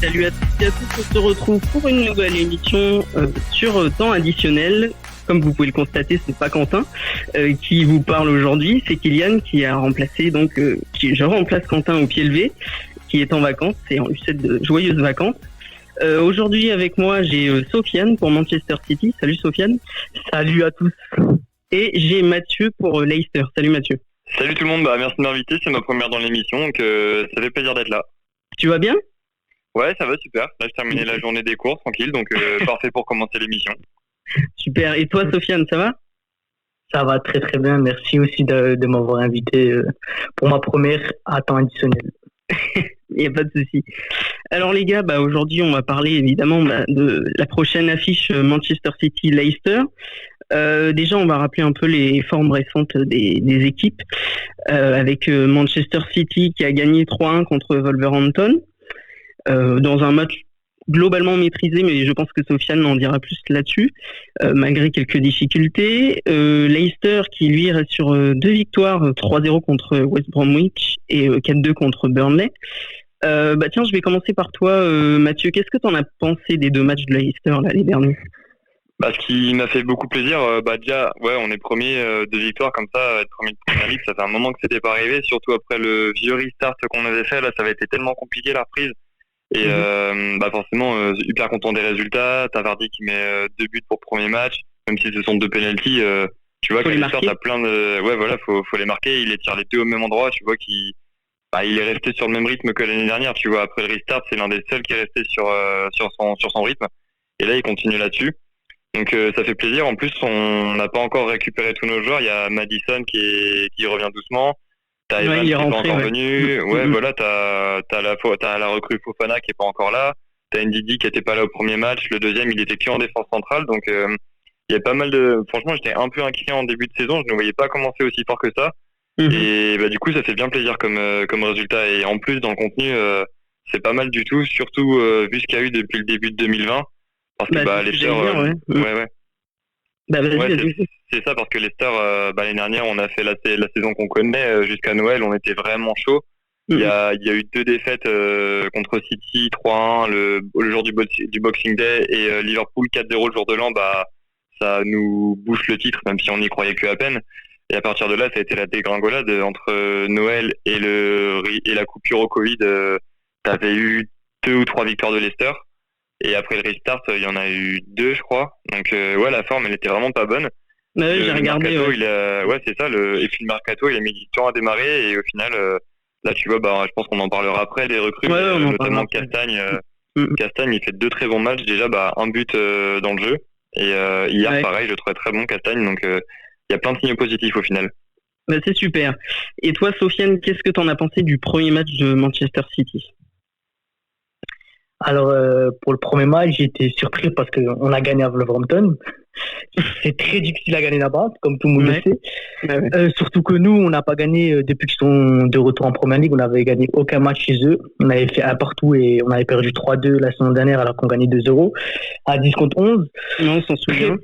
Salut à toutes et à tous, on se retrouve pour une nouvelle émission sur temps additionnel. Comme vous pouvez le constater, c'est pas Quentin qui vous parle aujourd'hui, c'est Kylian qui a remplacé je remplace Quentin au pied levé, qui est en vacances et on lui souhaite de joyeuses vacances. Aujourd'hui avec moi j'ai Sofiane pour Manchester City. Salut Sofiane. Salut à tous. Et j'ai Mathieu pour Leicester. Salut Mathieu. Salut tout le monde, merci de m'inviter, c'est ma première dans l'émission, donc ça fait plaisir d'être là. Tu vas bien ? Ouais, ça va super. Là, je terminais la journée des cours, tranquille, donc parfait pour commencer l'émission. Super. Et toi, Sofiane, ça va ? Ça va très très bien. Merci aussi de m'avoir invité pour ma première à temps additionnel. Il n'y a pas de souci. Alors les gars, aujourd'hui, on va parler évidemment de la prochaine affiche Manchester City-Leicester. Déjà, on va rappeler un peu les formes récentes des équipes avec Manchester City qui a gagné 3-1 contre Wolverhampton. Dans un match globalement maîtrisé, mais je pense que Sofiane en dira plus là-dessus, malgré quelques difficultés. Leicester qui lui reste sur 2 victoires, 3-0 contre West Bromwich et 4-2 contre Burnley. Tiens, je vais commencer par toi, Mathieu. Qu'est-ce que tu en as pensé des 2 matchs de Leicester là, les derniers ? Ce qui m'a fait beaucoup plaisir, déjà, ouais, on est premier 2 victoires comme ça, être premier de Première Ligue, ça fait un moment que c'était pas arrivé, surtout après le vieux restart qu'on avait fait, là, ça avait été tellement compliqué la reprise. Et forcément, hyper content des résultats. T'as Vardy qui met 2 buts pour le premier match, même si ce sont 2 penalties. Tu vois qu'à Leicester, t'as plein de... Ouais, voilà, faut les marquer. Il les tire les 2 au même endroit. Tu vois qu'il il est resté sur le même rythme que l'année dernière. Tu vois, après le restart, c'est l'un des seuls qui est resté sur son rythme. Et là, il continue là-dessus. Donc ça fait plaisir. En plus, on n'a pas encore récupéré tous nos joueurs. Il y a Maddison qui revient doucement. T'as Evans qui est pas encore venu. Ouais, voilà, t'as la recrue Fofana qui est pas encore là. T'as Ndidi qui était pas là au premier match. Le deuxième, il était qu'en défense centrale. Donc, il y a pas mal de... Franchement, j'étais un peu inquiet en début de saison. Je ne voyais pas commencer aussi fort que ça. Et du coup, ça fait bien plaisir comme résultat. Et en plus, dans le contenu, c'est pas mal du tout. Surtout vu ce qu'il y a eu depuis le début de 2020. Parce que Leicester... C'est ça, parce que Leicester, l'année dernière, on a fait la saison qu'on connaît jusqu'à Noël, on était vraiment chaud. Il y a eu 2 défaites contre City, 3-1 le jour du Boxing Day et Liverpool 4-0 le jour de l'an. Ça nous bouche le titre, même si on n'y croyait que à peine. Et à partir de là, ça a été la dégringolade entre Noël et la coupure au Covid. T'avais eu 2 ou 3 victoires de Leicester. Et après le restart, il y en a eu 2, je crois. Donc, la forme, elle était vraiment pas bonne. J'ai regardé. C'est ça. Et puis le mercato, il a mis du temps à démarrer. Et au final, là, tu vois, je pense qu'on en parlera après, les recrues, notamment Castagne. Castagne, il fait 2 très bons matchs. Déjà, 1 but dans le jeu. Et hier, pareil, je le trouvais très bon, Castagne. Donc, il y a plein de signaux positifs au final. C'est super. Et toi, Sofiane, qu'est-ce que tu en as pensé du premier match de Manchester City ? Alors, pour le premier match, j'ai été surpris parce qu'on a gagné à Wolverhampton. C'est très difficile à gagner là-bas, comme tout le monde le sait. Surtout que nous, on n'a pas gagné depuis qu'ils sont de retour en Première Ligue. On n'avait gagné aucun match chez eux. On avait fait 1 partout et on avait perdu 3-2 la saison dernière alors qu'on gagnait 2-0 à 10 contre 11. Non, on s'en souvient.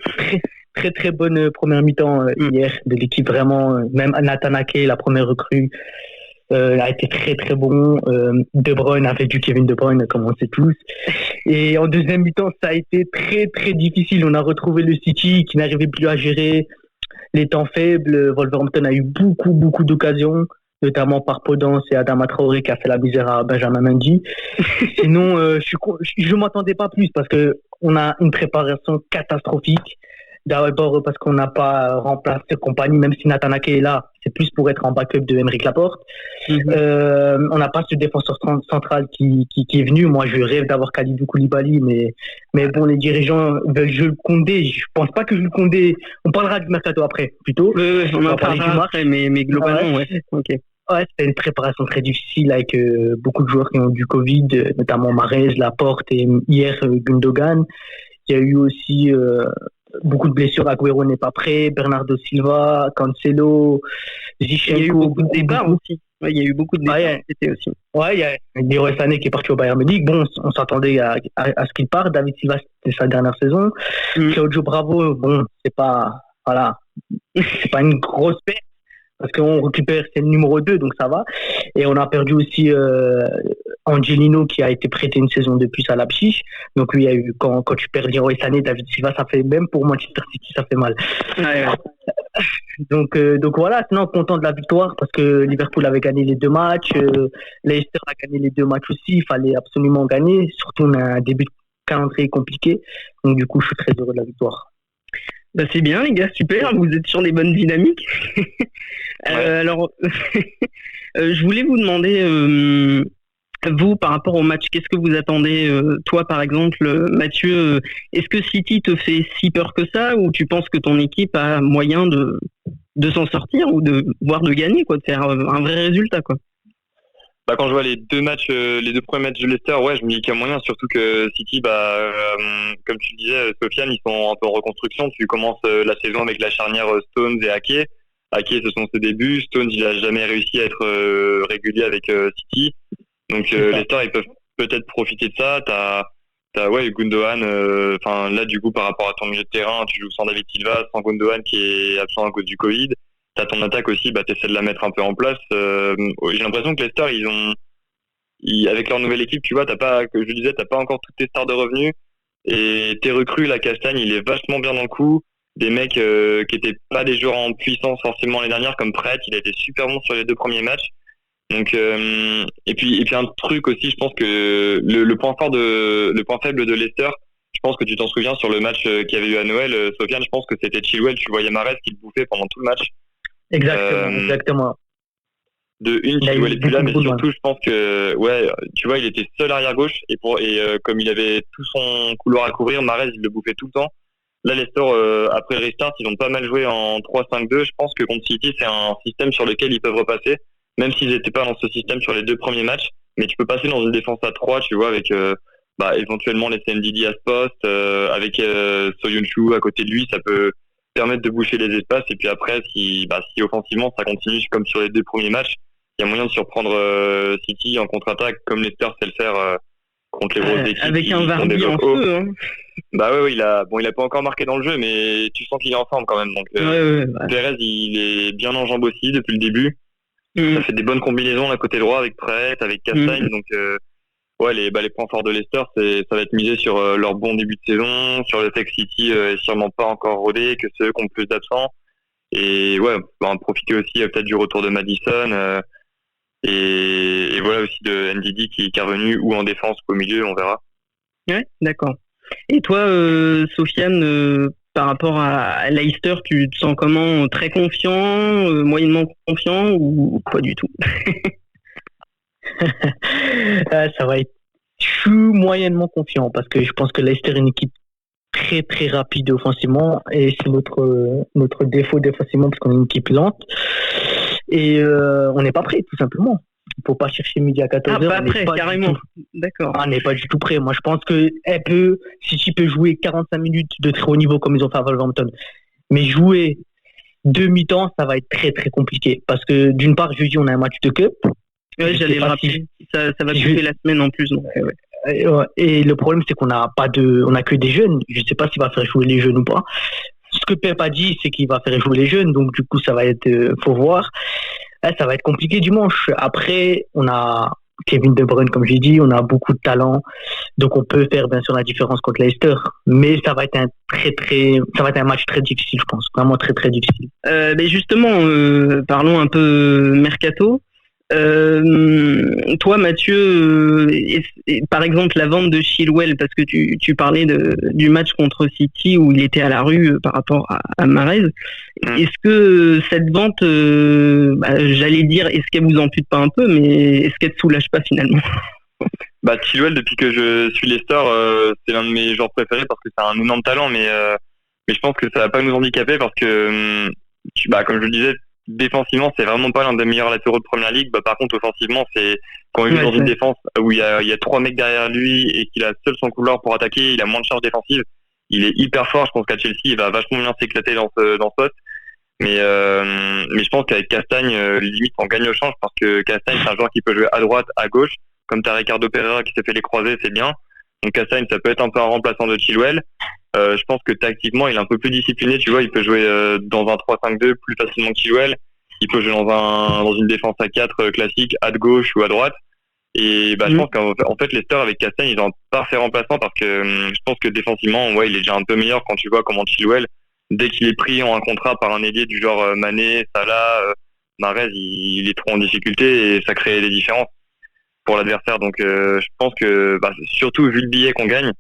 Très, très bonne première mi-temps hier de l'équipe, vraiment. Même Nathan Ake, la première recrue, a été très très bon. De Bruyne avait du Kevin De Bruyne, comme on sait tous. Et en deuxième mi-temps, ça a été très très difficile. On a retrouvé le City qui n'arrivait plus à gérer les temps faibles. Wolverhampton a eu beaucoup d'occasions, notamment par Podence et Adama Traoré qui a fait la misère à Benjamin Mendy. Sinon, je m'attendais pas plus parce que on a une préparation catastrophique. D'abord parce qu'on n'a pas remplacé Compagnie, même si Nathan Ake est là, c'est plus pour être en backup de Aymeric Laporte. On n'a pas ce défenseur central qui est venu. Moi, je rêve d'avoir Kalidou Koulibaly, mais bon, les dirigeants veulent Jules Koundé. Je pense pas que Jules Koundé... On parlera du mercato après, plutôt. On en parlera après, mais globalement, ouais. Ok. Ouais, c'était une préparation très difficile avec beaucoup de joueurs qui ont du Covid, notamment Mahrez, Laporte et hier Gundogan. Il y a eu aussi... beaucoup de blessures, Agüero n'est pas prêt, Bernardo Silva, Cancelo, Zinchenko. Il y a eu beaucoup de départs aussi. Ouais, il y a eu beaucoup de départs c'était aussi. Ouais, il y a Leroy Sané qui est parti au Bayern Munich. Bon, on s'attendait à ce qu'il parte. David Silva, c'était sa dernière saison. Claudio Bravo, bon, c'est pas une grosse perte parce qu'on récupère, c'est le numéro 2, donc ça va. Et on a perdu aussi Angelino qui a été prêté une saison de plus à Leipzig. Donc lui, il y a eu, quand tu perds Leroy Sané, David Silva, ça fait, même pour Manchester City, ça fait mal. Ouais. Donc voilà, sinon content de la victoire parce que Liverpool avait gagné les 2 matchs, Leicester a gagné les 2 matchs aussi, il fallait absolument gagner, surtout on a un début de calendrier compliqué, donc du coup je suis très heureux de la victoire. Bah c'est bien les gars, super, vous êtes sur les bonnes dynamiques. Alors, je voulais vous demander, vous par rapport au match, qu'est-ce que vous attendez, toi par exemple, Mathieu, est-ce que City te fait si peur que ça, ou tu penses que ton équipe a moyen de s'en sortir ou de gagner, quoi, de faire un vrai résultat, quoi? Bah, quand je vois les 2 premiers matchs de Leicester, ouais, je me dis qu'il y a moyen, surtout que City, comme tu disais, Sofiane, ils sont un peu en reconstruction. Tu commences la saison avec la charnière Stones et Ake. Ake, ce sont ses débuts. Stones, il a jamais réussi à être régulier avec City. Donc Leicester, ils peuvent peut-être profiter de ça. T'as Gundogan. Là, du coup, par rapport à ton milieu de terrain, tu joues sans David Silva, sans Gundogan qui est absent à cause du Covid. T'as ton attaque aussi, t'essaies de la mettre un peu en place. J'ai l'impression que Leicester, avec leur nouvelle équipe, tu vois, t'as pas encore toutes tes stars de revenus. Et tes recrues, la Castagne, il est vachement bien dans le coup. Des mecs qui étaient pas des joueurs en puissance forcément les dernières, comme Pratt, il a été super bon sur les 2 premiers matchs. Donc et puis un truc aussi, je pense que le point faible de Leicester, je pense que tu t'en souviens sur le match qu'il y avait eu à Noël, Sofiane, je pense que c'était Chilwell, tu voyais Mahrez qui le bouffait pendant tout le match. Exactement. Chilwell est plus là, mais surtout je pense que tu vois, il était seul arrière gauche et comme il avait tout son couloir à couvrir, Mahrez il le bouffait tout le temps. Là, Leicester, après restart, ils ont pas mal joué en 3-5-2. Je pense que contre City, c'est un système sur lequel ils peuvent repasser, même s'ils n'étaient pas dans ce système sur les 2 premiers matchs. Mais tu peux passer dans une défense à 3, tu vois, avec éventuellement laisser Ndidi à ce poste, avec Soyuncu à côté de lui, ça peut permettre de boucher les espaces. Et puis après, si offensivement ça continue comme sur les 2 premiers matchs, il y a moyen de surprendre City en contre-attaque, comme Leicester sait le faire contre les grosses équipes. Avec un Vardy en feu, hein. Il a pas encore marqué dans le jeu, mais tu sens qu'il est en forme quand même. Donc Perez, il est bien en jambes aussi depuis le début. Ça fait des bonnes combinaisons à côté droit avec Pratt, avec Castagne. Donc les points forts de Leicester, ça va être misé sur leur bon début de saison, sur le fait que City est sûrement pas encore rodé, que ceux qui ont plus d'absents. Et en profiter aussi peut-être du retour de Maddison. Et voilà aussi de Ndidi qui est revenu ou en défense ou au milieu, on verra. Ouais, d'accord. Et toi, Sofiane, par rapport à Leicester, tu te sens comment? Très confiant, moyennement confiant ou pas du tout? Ça va être... Je suis moyennement confiant parce que je pense que Leicester est une équipe très très rapide offensivement et c'est notre défaut défensivement parce qu'on est une équipe lente et on n'est pas prêt tout simplement. Il ne faut pas chercher midi à 14h. Ah, pas prêt, carrément. D'accord. On n'est pas du tout prêt. Moi, je pense que City peut jouer 45 minutes de très haut niveau comme ils ont fait à Wolverhampton. Mais jouer 2 mi-temps, ça va être très très compliqué. Parce que d'une part, jeudi, on a un match de cup. Ouais, j'allais le rappeler. Ça va couper la semaine en plus. Donc, Et le problème, c'est qu'on n'a que des jeunes. Je ne sais pas s'il va faire jouer les jeunes ou pas. Ce que Pep a dit, c'est qu'il va faire jouer les jeunes. Donc, du coup, ça va être, faut voir. Ça va être compliqué dimanche. Après, on a Kevin De Bruyne, comme j'ai dit, on a beaucoup de talent. Donc, on peut faire, bien sûr, la différence contre Leicester. Mais ça va être un match très difficile, je pense. Vraiment très, très difficile. Mais justement, parlons un peu mercato. Toi, Mathieu, par exemple, la vente de Chilwell, parce que tu parlais du match contre City où il était à la rue par rapport à Mahrez. Est-ce que cette vente, j'allais dire, est-ce qu'elle vous ampute pas un peu, mais est-ce qu'elle te soulage pas finalement? Chilwell, depuis que je suis Leicester, c'est l'un de mes joueurs préférés parce que c'est un énorme talent, mais je pense que ça va pas nous handicaper parce que, comme je le disais, défensivement, c'est vraiment pas l'un des meilleurs latéraux de Première Ligue. Par contre, offensivement, c'est quand il est dans une défense où il y a 3 mecs derrière lui et qu'il a seul son couloir pour attaquer, il a moins de charge défensive. Il est hyper fort. Je pense qu'à Chelsea, il va vachement bien s'éclater dans ce poste. Mais je pense qu'avec Castagne, limite, on gagne au change parce que Castagne, c'est un joueur qui peut jouer à droite, à gauche. Comme t'as Ricardo Pereira qui s'est fait les croisés, c'est bien. Donc Castagne, ça peut être un peu un remplaçant de Chilwell. Je pense que tactiquement, il est un peu plus discipliné. Tu vois, il peut jouer dans un 3-5-2 plus facilement que Chilwell. Il peut jouer dans une défense à 4 classique, à gauche ou à droite. Et je pense qu'en fait, Leicester avec Castagne, ils ont un parfait remplaçant parce que je pense que défensivement, il est déjà un peu meilleur quand tu vois comment Chilwell, dès qu'il est pris en un contrat par un ailier du genre Mané, Salah, Mahrez, il est trop en difficulté et ça crée des différences pour l'adversaire. Donc je pense que surtout vu le billet qu'on gagne,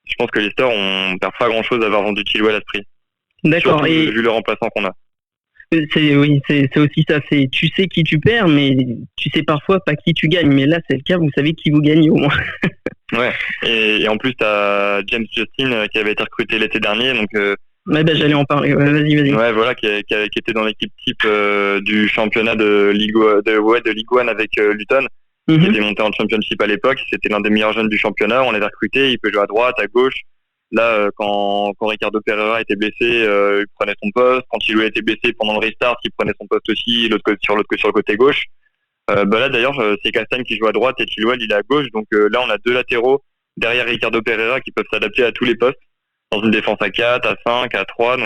je pense que Leicester on perd pas grand-chose d'avoir vendu Chilwell à ce prix. D'accord. Surtout vu le remplaçant qu'on a. C'est aussi ça. C'est tu sais qui tu perds, mais tu sais parfois pas qui tu gagnes. Mais là, c'est le cas. Vous savez qui vous gagnez au moins. Ouais. Et en plus, t'as James Justin qui avait été recruté l'été dernier, donc. J'allais en parler. Ouais, vas-y. Ouais, voilà, qui était dans l'équipe type du championnat de Ligue 1 avec Luton. Qui était monté en Championship à l'époque. C'était l'un des meilleurs jeunes du championnat. On l'avait recruté. Il peut jouer à droite, à gauche. Là, quand Ricardo Pereira était blessé, il prenait son poste. Quand il était blessé pendant le restart, il prenait son poste aussi, sur le côté gauche. Là, d'ailleurs, c'est Castagne qui joue à droite et Chilwell, il est à gauche. Donc là, on a deux latéraux derrière Ricardo Pereira qui peuvent s'adapter à tous les postes dans une défense à 4, à 5, à 3.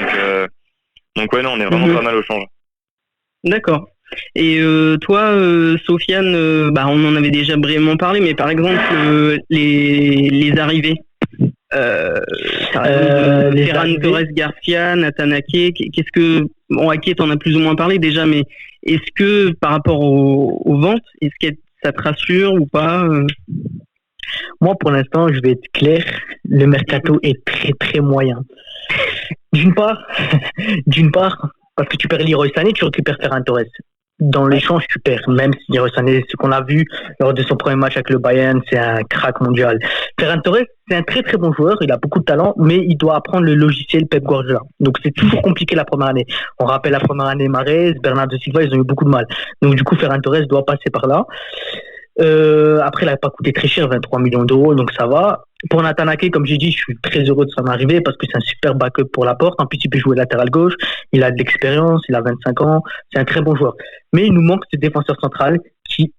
Donc ouais, non, on est vraiment pas mal au change. D'accord. Et toi, Sofiane, on en avait déjà brièvement parlé, mais par exemple, les arrivées. Ferran Torres Garcia, Nathan Ake, qu'est-ce que Ake t'en as plus ou moins parlé déjà, mais est-ce que par rapport aux ventes, est-ce que ça te rassure ou pas? Moi, pour l'instant, je vais être clair, le mercato est très très moyen. D'une part, parce que tu perds Leroy Sané, tu récupères Ferran Torres. Dans l'échange, tu perds, même si Leroy Sané, ce qu'on a vu lors de son premier match avec le Bayern, c'est un crack mondial. Ferran Torres, c'est un très très bon joueur, il a beaucoup de talent, mais il doit apprendre le logiciel Pep Guardiola. Donc c'est toujours compliqué la première année. On rappelle la première année, Mahrez, Bernardo Silva, ils ont eu beaucoup de mal. Donc du coup, Ferran Torres doit passer par là. Après, il n'a pas coûté très cher, 23 millions d'euros, donc ça va. Pour Nathan Ake, comme j'ai dit, je suis très heureux de son arrivée parce que c'est un super backup pour la porte. En plus, il peut jouer latéral gauche, il a de l'expérience, il a 25 ans, c'est un très bon joueur. Mais il nous manque ce défenseur central qui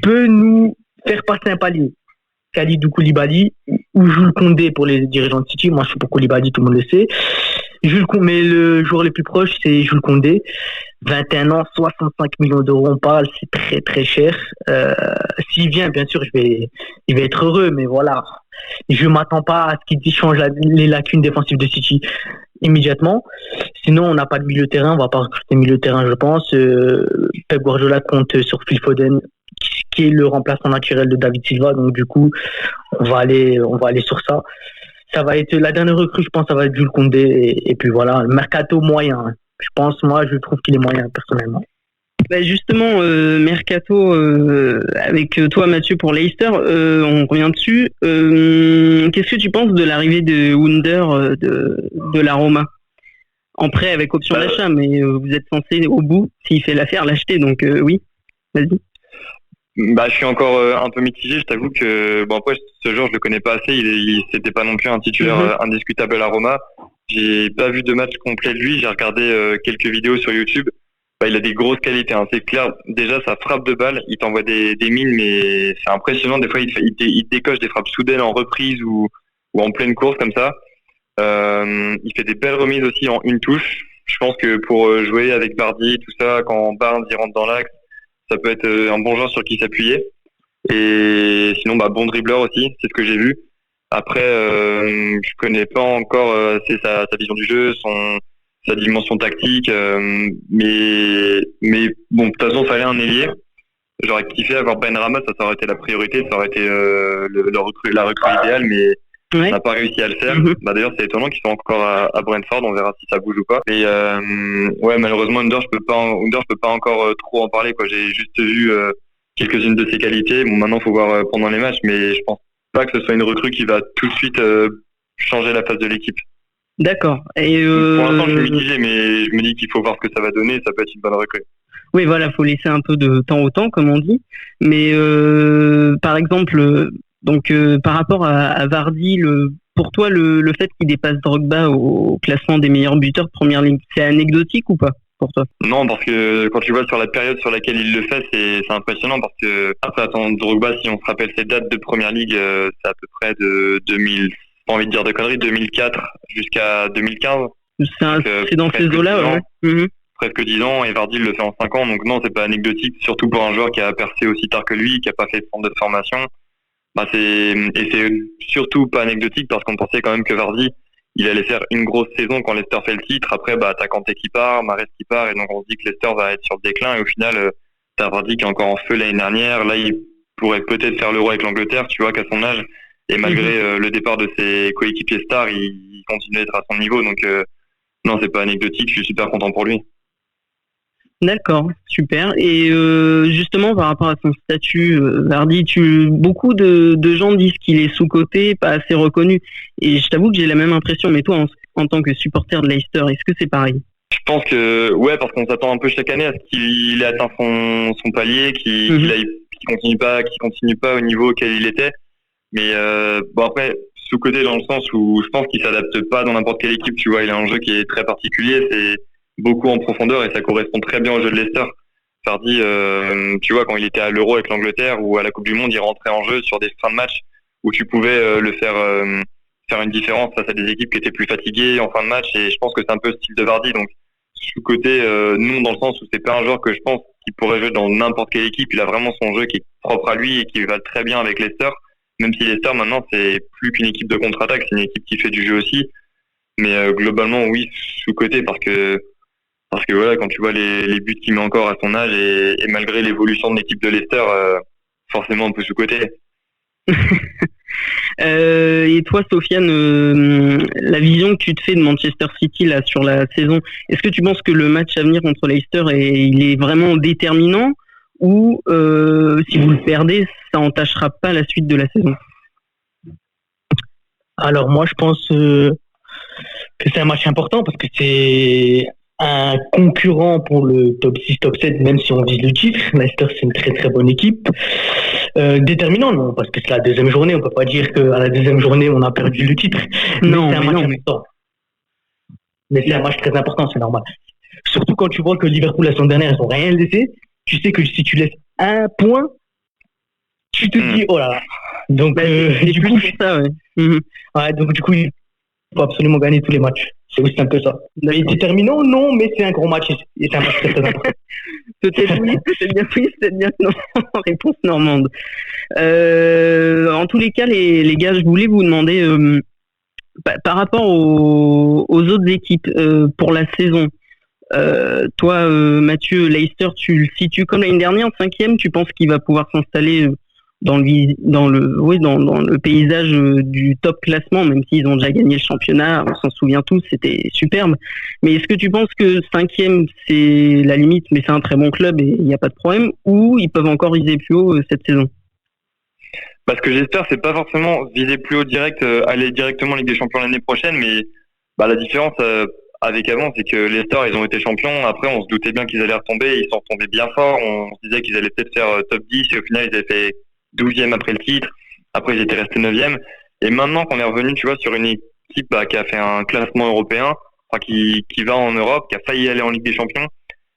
peut nous faire passer un palier. Kalidou Koulibaly ou Jules Koundé pour les dirigeants de City. Moi, je suis pour Koulibaly, tout le monde le sait. Mais le joueur le plus proche, c'est Jules Koundé. 21 ans, 65 millions d'euros, on parle, c'est très très cher. S'il vient, bien sûr, il va être heureux, mais voilà. Je m'attends pas à ce qu'il change les lacunes défensives de City immédiatement. Sinon, on n'a pas de milieu de terrain, on va pas recruter milieu de terrain, je pense. Pep Guardiola compte sur Phil Foden, qui est le remplaçant naturel de David Silva, donc du coup, on va aller sur ça. Ça va être la dernière recrue, je pense, ça va être Jules Koundé, et puis voilà, le mercato moyen. Je trouve qu'il est moyen, personnellement. Justement, mercato, avec toi, Mathieu, pour Leicester, on revient dessus. Qu'est-ce que tu penses de l'arrivée de Wunder de la Roma? En prêt avec option d'achat, mais vous êtes censé, au bout, s'il fait l'affaire, l'acheter, donc oui, vas-y. Je suis encore un peu mitigé, je t'avoue que après ce joueur je le connais pas assez, c'était pas non plus un titulaire indiscutable à la Roma. J'ai pas vu de match complet de lui, j'ai regardé quelques vidéos sur YouTube. Il a des grosses qualités, hein. C'est clair, déjà sa frappe de balle, il t'envoie des mines, mais c'est impressionnant, des fois il décoche des frappes soudaines en reprise ou en pleine course comme ça. Il fait des belles remises aussi en une touche. Je pense que pour jouer avec Vardy, tout ça, quand Barnes il rentre dans l'axe, ça peut être un bon joueur sur qui s'appuyer. Et sinon, bon dribbleur aussi, c'est ce que j'ai vu. Après, je connais pas encore sa vision du jeu, sa dimension tactique. Mais bon, de toute façon, il fallait un ailier. J'aurais kiffé avoir Benrahma, ça aurait été la priorité, ça aurait été la recrue idéale, mais on n'a pas réussi à le faire. D'ailleurs, c'est étonnant qu'ils soient encore à Brentford, on verra si ça bouge ou pas. Et malheureusement, Under, je peux pas encore trop en parler, quoi. J'ai juste vu quelques-unes de ses qualités. Bon, maintenant, faut voir pendant les matchs, mais je pense pas que ce soit une recrue qui va tout de suite changer la face de l'équipe. D'accord. Et pour l'instant, je suis mitigé, mais je me dis qu'il faut voir ce que ça va donner. Ça peut être une bonne recrue. Oui, voilà, faut laisser un peu de temps au temps, comme on dit. Mais par exemple, par rapport à Vardy, pour toi, le fait qu'il dépasse Drogba au classement des meilleurs buteurs de Première Ligue, c'est anecdotique ou pas pour toi? Non, parce que quand tu vois sur la période sur laquelle il le fait, c'est impressionnant parce que après, Drogba, si on se rappelle ses dates de Première Ligue, c'est à peu près de 2000, pas envie de dire de conneries, 2004 jusqu'à 2015. C'est dans ces eaux-là, ouais. presque 10 ans et Vardy le fait en 5 ans. Donc non, c'est pas anecdotique, surtout pour un joueur qui a percé aussi tard que lui, qui a pas fait de centre de formation. Et c'est surtout pas anecdotique parce qu'on pensait quand même que Vardy, il allait faire une grosse saison quand Leicester fait le titre. Après, t'as Kanté qui part, Mahrez qui part, et donc on se dit que Leicester va être sur le déclin. Et au final, t'as Vardy qui est encore en feu l'année dernière. Là, il pourrait peut-être faire l'Euro avec l'Angleterre, tu vois, qu'à son âge. Et malgré le départ de ses coéquipiers stars, il continue d'être à son niveau. Donc non, c'est pas anecdotique. Je suis super content pour lui. D'accord, super. Et justement, par rapport à son statut, Vardy, beaucoup de gens disent qu'il est sous-coté, pas assez reconnu. Et je t'avoue que j'ai la même impression. Mais toi, en tant que supporter de Leicester, est-ce que c'est pareil? Je pense que ouais, parce qu'on s'attend un peu chaque année à ce qu'il ait atteint son palier, qu'il continue pas au niveau auquel il était. Mais après, sous-coté dans le sens où je pense qu'il s'adapte pas dans n'importe quelle équipe. Tu vois, il a un jeu qui est très particulier. C'est beaucoup en profondeur et ça correspond très bien au jeu de Leicester. Vardy, tu vois, quand il était à l'Euro avec l'Angleterre ou à la Coupe du Monde, il rentrait en jeu sur des fins de match où tu pouvais le faire une différence face à des équipes qui étaient plus fatiguées en fin de match, et je pense que c'est un peu le style de Vardy. Donc sous-côté non, dans le sens où c'est pas un joueur que je pense qu'il pourrait jouer dans n'importe quelle équipe. Il a vraiment son jeu qui est propre à lui et qui va très bien avec Leicester, même si Leicester maintenant c'est plus qu'une équipe de contre-attaque, c'est une équipe qui fait du jeu aussi. Mais globalement oui, sous-côté parce que voilà, quand tu vois les buts qu'il met encore à son âge et malgré l'évolution de l'équipe de Leicester, forcément un peu sous-côté. Et toi, Sofiane, la vision que tu te fais de Manchester City là sur la saison, est-ce que tu penses que le match à venir contre Leicester il est vraiment déterminant, ou si vous le perdez, ça entachera pas la suite de la saison? Alors moi, je pense que c'est un match important parce que c'est un concurrent pour le top 6, top 7, même si on vise le titre. Leicester, c'est une très très bonne équipe. Déterminant, non, parce que c'est la deuxième journée. On peut pas dire qu'à la deuxième journée, on a perdu le titre. Non, c'est un match important. Mais c'est un match très important, c'est normal. Surtout quand tu vois que Liverpool, la semaine dernière, ils n'ont rien laissé. Tu sais que si tu laisses un point, tu te dis, oh là là. Donc, du coup, c'est ça, ouais. Ouais, donc du coup, il faut absolument gagner tous les matchs. C'est aussi un peu ça. Mais déterminant, non, mais c'est un gros match. Et c'est un match très très important. Peut-être oui, peut-être bien non. Réponse normande. En tous les cas, les gars, je voulais vous demander, par rapport aux autres équipes pour la saison, toi, Mathieu, Leicester, tu le situes comme l'année dernière, 5e. Tu penses qu'il va pouvoir s'installer dans le paysage du top classement, même s'ils ont déjà gagné le championnat, on s'en souvient tous, c'était superbe. Mais est-ce que tu penses que 5e c'est la limite, mais c'est un très bon club et il n'y a pas de problème, ou ils peuvent encore viser plus haut cette saison? Parce que j'espère, c'est pas forcément viser plus haut direct, aller directement en Ligue des Champions l'année prochaine, mais la différence avec avant, c'est que Leicester, ils ont été champions. Après, on se doutait bien qu'ils allaient retomber, ils sont retombés bien fort. On se disait qu'ils allaient peut-être faire top 10 et au final, ils avaient fait 12e après le titre. Après, ils étaient restés 9e. Et maintenant qu'on est revenu, tu vois, sur une équipe qui a fait un classement européen, qui va en Europe, qui a failli aller en Ligue des Champions,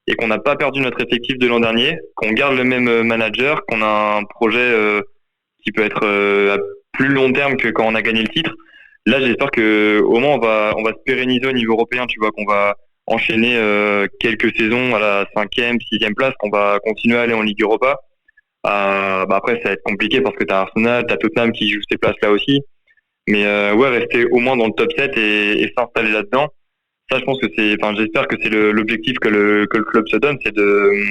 et qu'on n'a pas perdu notre effectif de l'an dernier, qu'on garde le même manager, qu'on a un projet qui peut être à plus long terme que quand on a gagné le titre. Là, j'espère que au moins on va se pérenniser au niveau européen, tu vois, qu'on va enchaîner quelques saisons à la 5e, 6e place, qu'on va continuer à aller en Ligue Europa. Après, ça va être compliqué parce que t'as Arsenal, t'as Tottenham qui joue ces places-là aussi. Mais rester au moins dans le top 7 et s'installer là-dedans. Ça, je pense que j'espère que c'est l'objectif que le club se donne, c'est de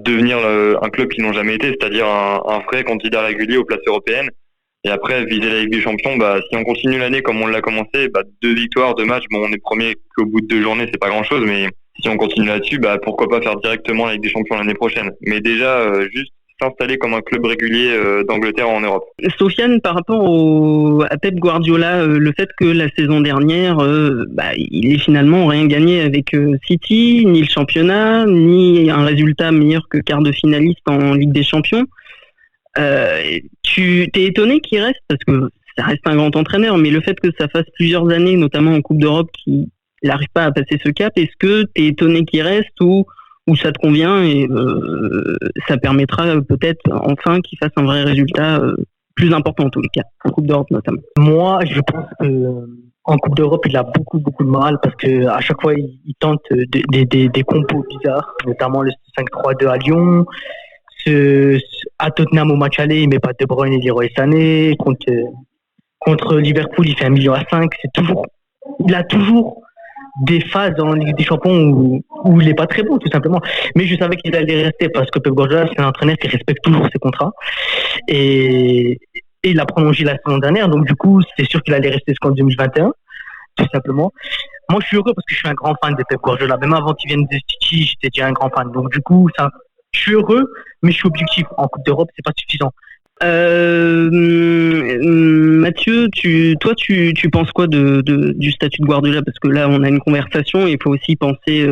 devenir un club qu'ils n'ont jamais été, c'est-à-dire un vrai candidat régulier aux places européennes. Et après, viser la Ligue des Champions, si on continue l'année comme on l'a commencé, 2 victoires, 2 matchs, on est premier qu'au bout de 2 journées, c'est pas grand-chose, mais si on continue là-dessus, pourquoi pas faire directement la Ligue des Champions l'année prochaine. Mais déjà, juste s'installer comme un club régulier d'Angleterre en Europe. Sofiane, par rapport à Pep Guardiola, le fait que la saison dernière, il ait finalement rien gagné avec City, ni le championnat, ni un résultat meilleur que quart de finaliste en Ligue des Champions, tu t'es étonné qu'il reste, parce que ça reste un grand entraîneur, mais le fait que ça fasse plusieurs années, notamment en Coupe d'Europe, qu'il n'arrive pas à passer ce cap, est-ce que t'es étonné qu'il reste, ou ça te convient et ça permettra peut-être enfin qu'il fasse un vrai résultat plus important en tous les cas, en Coupe d'Europe notamment. Moi, je pense que en Coupe d'Europe, il a beaucoup de mal parce que à chaque fois, il tente des compos bizarres, notamment le 5-3-2 à Lyon. À Tottenham au match aller, il met pas De Bruyne et Leroy Sané. Contre Liverpool, il fait 1,5 million. Il a toujours des phases en Ligue des Champions où il est pas très bon, tout simplement. Mais je savais qu'il allait rester parce que Pep Guardiola, c'est un entraîneur qui respecte toujours ses contrats. Et il a prolongé la saison dernière, donc du coup, c'est sûr qu'il allait rester jusqu'en 2021, tout simplement. Moi, je suis heureux parce que je suis un grand fan de Pep Guardiola. Même avant qu'il vienne de City, j'étais déjà un grand fan. Donc du coup, je suis heureux, mais je suis objectif. En Coupe d'Europe, c'est pas suffisant. Mathieu, tu penses quoi du statut de Guardiola? Parce que là, on a une conversation, et il faut aussi penser,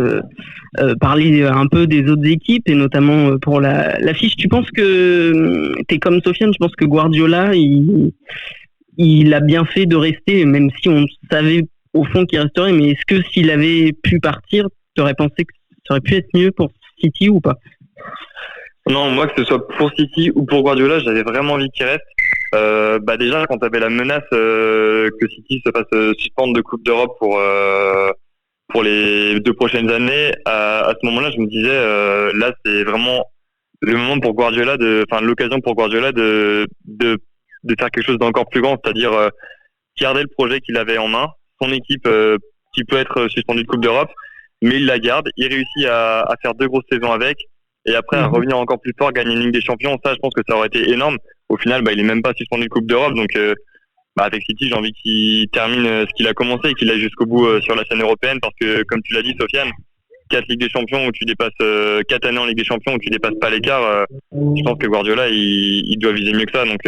parler un peu des autres équipes, et notamment pour l'affiche. Tu penses que, t'es comme Sofiane, tu penses que Guardiola, il a bien fait de rester, même si on savait au fond qu'il resterait, mais est-ce que s'il avait pu partir, tu aurais pensé que ça aurait pu être mieux pour City ou pas? Non, moi, que ce soit pour City ou pour Guardiola, j'avais vraiment envie qu'il reste. Déjà, quand tu avais la menace que City se fasse suspendre de Coupe d'Europe pour les 2 prochaines années, à ce moment-là, je me disais, là, c'est vraiment le moment pour Guardiola, l'occasion pour Guardiola de faire quelque chose d'encore plus grand, c'est-à-dire garder le projet qu'il avait en main, son équipe qui peut être suspendue de Coupe d'Europe, mais il la garde, il réussit à faire 2 grosses saisons avec. Et après, à revenir encore plus fort, gagner une Ligue des Champions, ça, je pense que ça aurait été énorme. Au final, il est même pas suspendu de Coupe d'Europe. Donc, avec City, j'ai envie qu'il termine ce qu'il a commencé et qu'il aille jusqu'au bout sur la scène européenne. Parce que, comme tu l'as dit, Sofiane, 4 Ligues des Champions où tu dépasses, 4 années en Ligue des Champions où tu dépasses pas l'écart, je pense que Guardiola, il doit viser mieux que ça. Donc,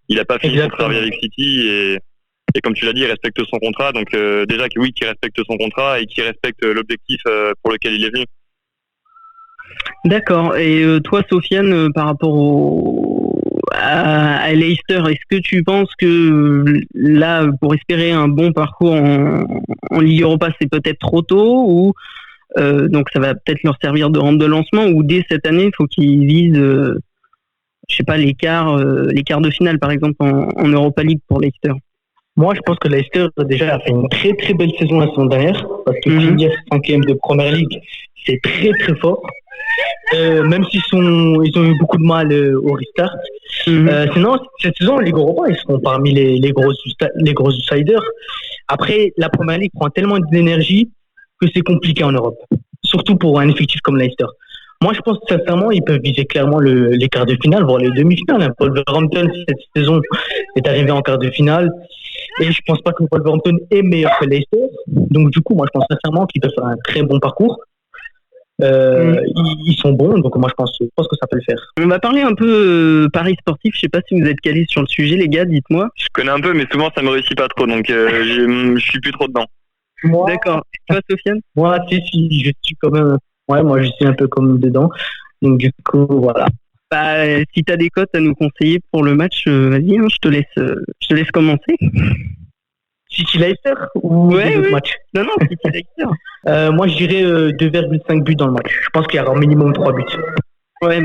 il a pas fini son travail avec City et comme tu l'as dit, il respecte son contrat. Donc, déjà, qu'il respecte son contrat et qu'il respecte l'objectif pour lequel il est venu. D'accord. Et toi, Sofiane, par rapport à Leicester, est-ce que tu penses que là, pour espérer un bon parcours en Ligue Europa, c'est peut-être trop tôt, ou donc ça va peut-être leur servir de rampe de lancement, ou dès cette année, il faut qu'ils visent, je sais pas, les quarts de finale, par exemple, en Europa League pour Leicester? Moi, je pense que Leicester déjà a fait une très très belle saison la saison dernière, parce que finir 5e de Première Ligue, c'est très très fort. Même s'ils ont eu beaucoup de mal au restart. Sinon, cette saison, en Ligue Europa, ils seront parmi les gros outsiders. Après, la Première Ligue prend tellement d'énergie que c'est compliqué en Europe, surtout pour un effectif comme Leicester. Moi, je pense sincèrement ils peuvent viser clairement les quarts de finale, voire les demi-finales. Wolverhampton, cette saison, est arrivé en quart de finale. Et je pense pas que Wolverhampton est meilleur que Leicester. Donc, du coup, moi, je pense sincèrement qu'ils peuvent faire un très bon parcours. Ils sont bons, donc moi je pense que ça peut le faire. On va parler un peu paris sportif. Je sais pas si vous êtes calés sur le sujet, les gars, dites-moi. Je connais un peu, mais souvent ça me réussit pas trop, donc je suis plus trop dedans. D'accord. Toi, Sofiane? Moi, si, je suis quand même. Ouais, moi je suis un peu comme dedans. Donc du coup, voilà. Si t'as des cotes à nous conseiller pour le match, vas-y, je te laisse commencer. City Leicester ou d'autres matchs? Non, City Leicester. Moi, je dirais 2,5 buts dans le match. Je pense qu'il y aura au minimum 3 buts. Ouais,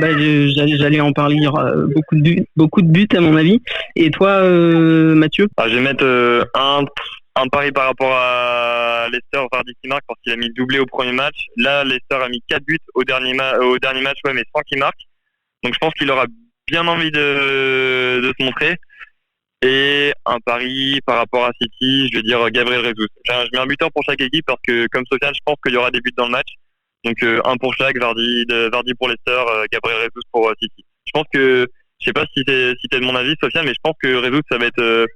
j'allais en parler. Il y aura beaucoup de buts à mon avis. Et toi, Mathieu? Je vais mettre un pari par rapport à Leicester, Vardy qui marque parce qu'il a mis doublé au premier match. Là, Leicester a mis 4 buts au dernier match, mais sans qu'il marque. Donc je pense qu'il aura bien envie de se montrer. Et un pari par rapport à City, je vais dire Gabriel Jesus. Je mets un buteur pour chaque équipe parce que, comme Sofiane, je pense qu'il y aura des buts dans le match. Donc un pour chaque, Vardy pour Leicester, Gabriel Jesus pour City. Je pense que, je sais pas si t'es de mon avis, Sofiane, mais je pense que Jesus, ça va être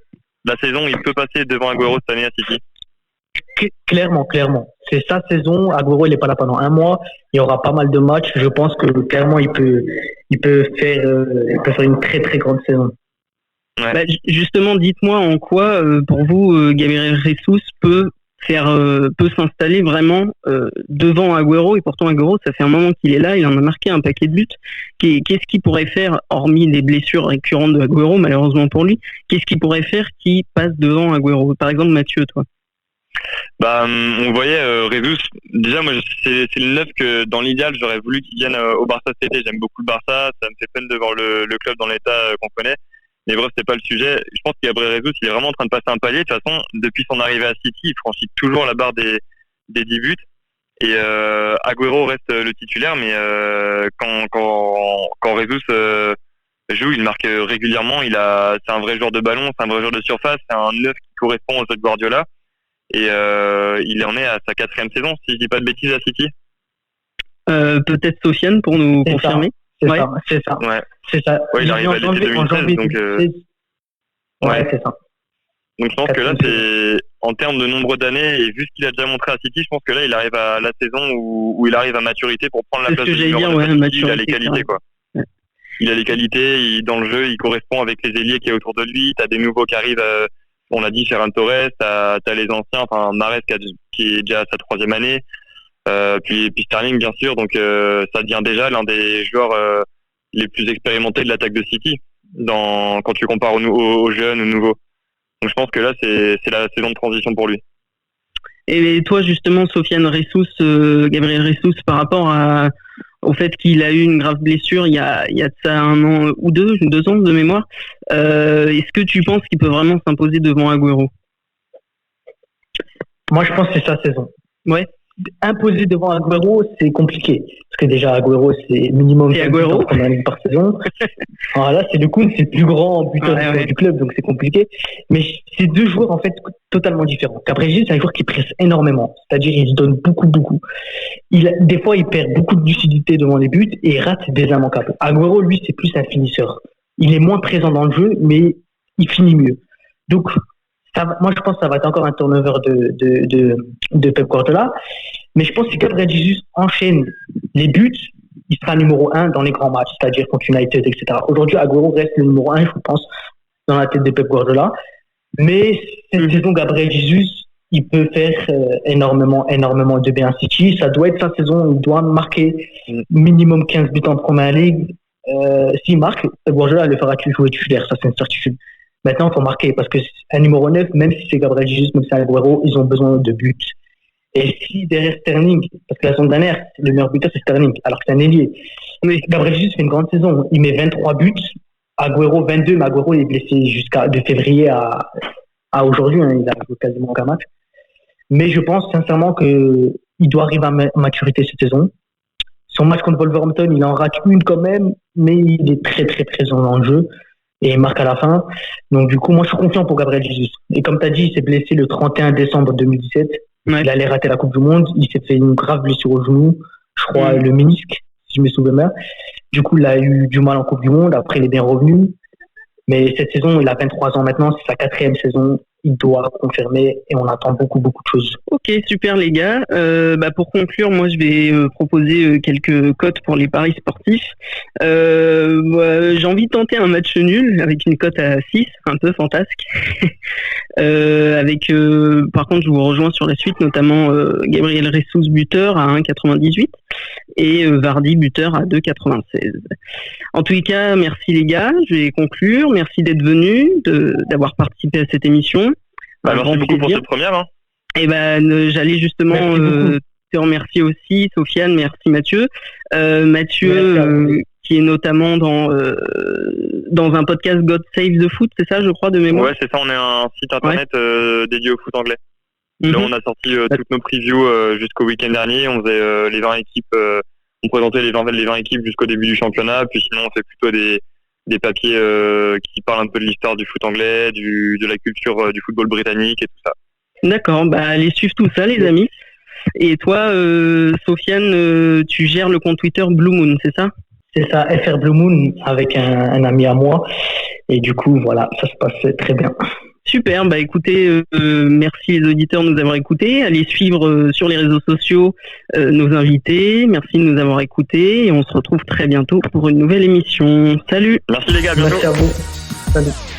la saison, il peut passer devant Agüero cette année à City. Clairement. C'est sa saison. Agüero, il n'est pas là pendant un mois. Il y aura pas mal de matchs. Je pense que clairement, il peut faire une très très grande saison. Ouais. Justement, dites-moi en quoi, pour vous, Gabriel Jesus peut s'installer vraiment devant Agüero, et pourtant Agüero, ça fait un moment qu'il est là, il en a marqué un paquet de buts. Qu'est-ce qu'il pourrait faire, hormis les blessures récurrentes de Agüero, malheureusement pour lui, qu'est-ce qu'il pourrait faire qui passe devant Agüero? Par exemple, Mathieu, toi. On voyait Jesus, déjà moi c'est le neuf que dans l'idéal j'aurais voulu qu'il vienne au Barça cet été. J'aime beaucoup le Barça, ça me fait peine de voir le club dans l'état qu'on connaît. Mais bref, c'est pas le sujet. Je pense que Gabriel Jesus, il est vraiment en train de passer un palier. De toute façon, depuis son arrivée à City, il franchit toujours la barre des 10 buts. Et Agüero reste le titulaire, mais quand Jesus joue, il marque régulièrement. C'est un vrai joueur de ballon, c'est un vrai joueur de surface, c'est un neuf qui correspond au jeu de Guardiola. Et il en est à sa 4e saison, si je dis pas de bêtises, à City. Peut-être Sofiane pour nous confirmer. C'est ça. Ouais. C'est ça. Ouais, il arrive à l'été 2016, donc. Ouais, c'est ça. Donc je pense que là, c'est en termes de nombre d'années et vu ce qu'il a déjà montré à City, je pense que là, il arrive à la saison où il arrive à maturité pour prendre la place de numéro 9. Il a les qualités, quoi. Ouais. Il a les qualités, dans le jeu, il correspond avec les ailiers qui est autour de lui. T'as des nouveaux qui arrivent, on l'a dit, Ferran Torres, t'as les anciens, enfin Mahrez qui est déjà à sa 3e année, puis Sterling bien sûr. Donc ça devient déjà l'un des joueurs les plus expérimentés de l'attaque de City quand tu compares aux jeunes, aux nouveaux. Donc je pense que là, c'est la saison de transition pour lui. Et toi, justement, Sofiane Jesus, Gabriel Jesus, par rapport au fait qu'il a eu une grave blessure il y a de ça 1 an ou 2 ans de mémoire, est-ce que tu penses qu'il peut vraiment s'imposer devant Agüero? Moi, je pense que c'est sa saison. Ouais. Imposer devant Agüero, c'est compliqué. Parce que déjà, Agüero, c'est minimum 5 buts par saison. Alors là, c'est le plus grand buteur du club, donc c'est compliqué. Mais c'est 2 joueurs, en fait, totalement différents. Gabriel Jesus, c'est un joueur qui presse énormément. C'est-à-dire, il se donne beaucoup. Des fois, il perd beaucoup de lucidité devant les buts et il rate des immanquables. Agüero, lui, c'est plus un finisseur. Il est moins présent dans le jeu, mais il finit mieux. Donc, moi, je pense que ça va être encore un turnover de Pep Guardiola. Mais je pense que si Gabriel Jesus enchaîne les buts, il sera numéro 1 dans les grands matchs, c'est-à-dire contre United, etc. Aujourd'hui, Agüero reste le numéro 1, je pense, dans la tête de Pep Guardiola. Mais cette saison, Gabriel Jesus, il peut faire énormément de bien à City. Ça doit être sa saison, il doit marquer minimum 15 buts en Premier League. S'il marque, Pep Guardiola le fera jouer titulaire, ça c'est une certitude. Maintenant, il faut marquer, parce que un numéro 9, même si c'est Gabriel Jesus, même si c'est Agüero, ils ont besoin de buts. Et si derrière Sterling, parce que la saison dernière, le meilleur buteur c'est Sterling, alors que c'est un ailier. Mais Gabriel Jesus fait une grande saison, il met 23 buts, Agüero 22, mais Agüero est blessé de février à aujourd'hui, il a joué quasiment aucun match. Mais je pense sincèrement qu'il doit arriver à maturité cette saison. Son match contre Wolverhampton, il en rate une quand même, mais il est très très présent dans le jeu. Et il marque à la fin. Donc du coup, moi je suis confiant pour Gabriel Jesus. Et comme tu as dit, il s'est blessé le 31 décembre 2017. Ouais. Il allait rater la Coupe du Monde. Il s'est fait une grave blessure au genou. Je crois le ménisque, si je me souviens bien. Du coup, il a eu du mal en Coupe du Monde. Après, il est bien revenu. Mais cette saison, il a 23 ans maintenant. C'est sa 4e saison. Il doit confirmer et on attend beaucoup de choses. Ok, super les gars. Pour conclure, moi je vais proposer quelques cotes pour les paris sportifs. J'ai envie de tenter un match nul avec une cote à 6, un peu fantasque. Par contre, je vous rejoins sur la suite, notamment Gabriel Jesus buteur à 1,98 et Vardy buteur à 2,96. En tous les cas, merci les gars. Je vais conclure. Merci d'être venus, d'avoir participé à cette émission. Merci beaucoup pour cette première. Hein. Et j'allais justement te remercier aussi, Sofiane. Merci Mathieu. Mathieu, qui est notamment dans un podcast God Save the Foot, c'est ça, je crois, de mémoire. Ouais, c'est ça. On est un site internet dédié au foot anglais. Là, on a sorti toutes nos previews jusqu'au week-end dernier. On faisait les 20 équipes. On présentait les 20 équipes jusqu'au début du championnat. Puis sinon, on fait plutôt des papiers qui parlent un peu de l'histoire du foot anglais, de la culture du football britannique et tout ça. D'accord, allez suivre tout ça les amis. Et toi, Sofiane, tu gères le compte Twitter Blue Moon, c'est ça? C'est ça, FR Blue Moon avec un ami à moi. Et du coup, voilà, ça se passe très bien. Super, écoutez, merci les auditeurs de nous avoir écoutés. Allez suivre sur les réseaux sociaux nos invités. Merci de nous avoir écoutés et on se retrouve très bientôt pour une nouvelle émission. Salut. Merci les gars, à bientôt. Merci à vous. Salut.